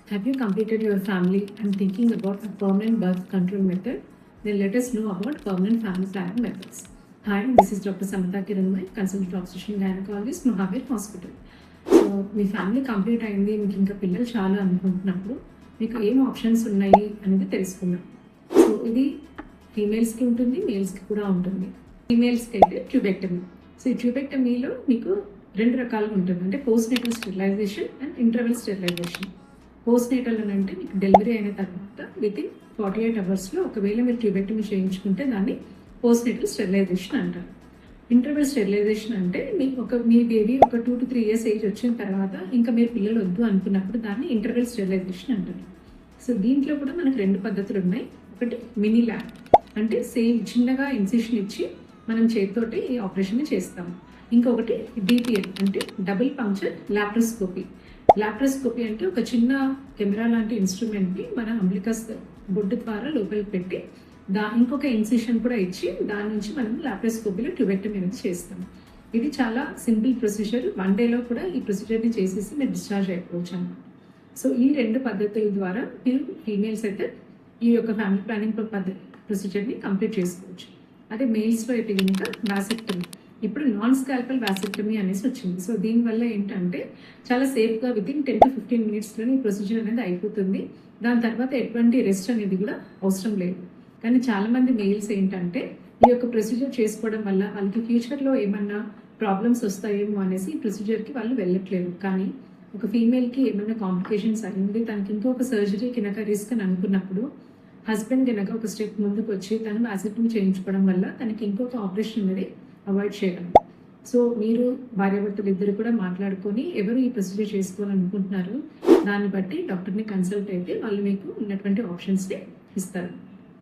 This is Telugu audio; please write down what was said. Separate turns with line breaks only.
Have you completed your family and thinking about a permanent birth control method? Then let us know about permanent family planning methods. Hi, this is Dr. Samantha Kiranmay, consultant obstetrician gynecologist, Mahavir Hospital. So మీ ఫ్యామిలీ కంప్లీట్ అయింది, మీకు ఇంకా పిల్లలు చాలా అనుకుంటున్నప్పుడు మీకు ఏం ఆప్షన్స్ ఉన్నాయి అనేది తెలుసుకుందాం. సో ఇది ఫీమేల్స్కి ఉంటుంది, మేల్స్కి కూడా ఉంటుంది. ఫీమేల్స్కి అయితే ట్యూబెక్టమీ. సో ఈ ట్యూబెక్టమీలో మీకు రెండు రకాలుగా ఉంటుంది, అంటే post natal sterilization and interval sterilization. Post natal అని అంటే మీకు డెలివరీ అయిన తర్వాత వితిన్ 48 అవర్స్లో ఒకవేళ మీరు ట్యూబెక్టమీ చేయించుకుంటే దాన్ని పోస్ట్ నేటల్ స్టెరిలైజేషన్ అంటారు. ఇంటర్వెల్ స్టెరిలైజేషన్ అంటే మీ బేబీ ఒక 2 to 3 years ఏజ్ వచ్చిన తర్వాత ఇంకా మీరు పిల్లలు వద్దు అనుకున్నప్పుడు దాన్ని ఇంటర్వెల్ స్టెరిలైజేషన్ అంటారు. సో దీంట్లో కూడా మనకు రెండు పద్ధతులు ఉన్నాయి. ఒకటి మినీ ల్యాబ్, అంటే సేమ్ చిన్నగా ఇన్సిషన్ ఇచ్చి మనం చేతితోటి ఈ ఆపరేషన్ చేస్తాము. ఇంకొకటి డిపిఎల్ అంటే డబుల్ పంక్చర్ లాప్రోస్కోపీ. లాప్రోస్కోపీ అంటే ఒక చిన్న కెమెరా లాంటి ఇన్స్ట్రుమెంట్ని మన అంబ్లికస్ బొడ్డు ద్వారా లోపలికి పెట్టి ఇంకొక ఇన్సిషన్ కూడా ఇచ్చి దాని నుంచి మనం లాప్రోస్కోపీలో ట్యూబెక్టమీ అనేది చేస్తాం. ఇది చాలా సింపుల్ ప్రొసీజర్. 1 dayలో కూడా ఈ ప్రొసీజర్ని చేసేసి మీరు డిశ్చార్జ్ అయిపోవచ్చు అన్నమాట. సో ఈ రెండు పద్ధతుల ద్వారా మీరు ఫీమేల్స్ అయితే ఈ యొక్క ఫ్యామిలీ ప్లానింగ్ ప్రొసీజర్ని కంప్లీట్ చేసుకోవచ్చు. అదే మేల్స్లో అయితే కనుక వాసెక్టమీ. ఇప్పుడు నాన్ స్కాల్పల్ వాసెక్టమీ అనేసి వచ్చింది. సో దీనివల్ల ఏంటంటే చాలా సేఫ్గా వితిన్ 10 to 15 minutesలోనే ఈ ప్రొసీజర్ అనేది అయిపోతుంది. దాని తర్వాత ఎటువంటి రెస్ట్ అనేది కూడా అవసరం లేదు. కానీ చాలామంది మెయిల్స్ ఏంటంటే ఈ యొక్క ప్రొసీజర్ చేసుకోవడం వల్ల వాళ్ళకి ఫ్యూచర్లో ఏమన్నా ప్రాబ్లమ్స్ వస్తాయేమో అనేసి ఈ ప్రొసీజర్కి వాళ్ళు వెళ్ళట్లేదు. కానీ ఒక ఫీమేల్కి ఏమైనా కాంప్లికేషన్స్ అయ్యింది, తనకి ఇంకొక సర్జరీ కనుక రిస్క్ అని అనుకున్నప్పుడు హస్బెండ్ కనుక ఒక స్టెప్ ముందుకు వచ్చి తను వాసెక్టమీ చేయించుకోవడం వల్ల తనకి ఇంకొక ఆపరేషన్ అనేది అవాయిడ్ చేయగలం. సో మీరు భార్యాభర్తలు ఇద్దరు కూడా మాట్లాడుకొని ఎవరు ఈ ప్రొసీజర్ చేసుకోవాలనుకుంటున్నారు దాన్ని బట్టి డాక్టర్ని కన్సల్ట్ అయితే వాళ్ళు మీకు ఉన్నటువంటి ఆప్షన్స్ని ఇస్తారు.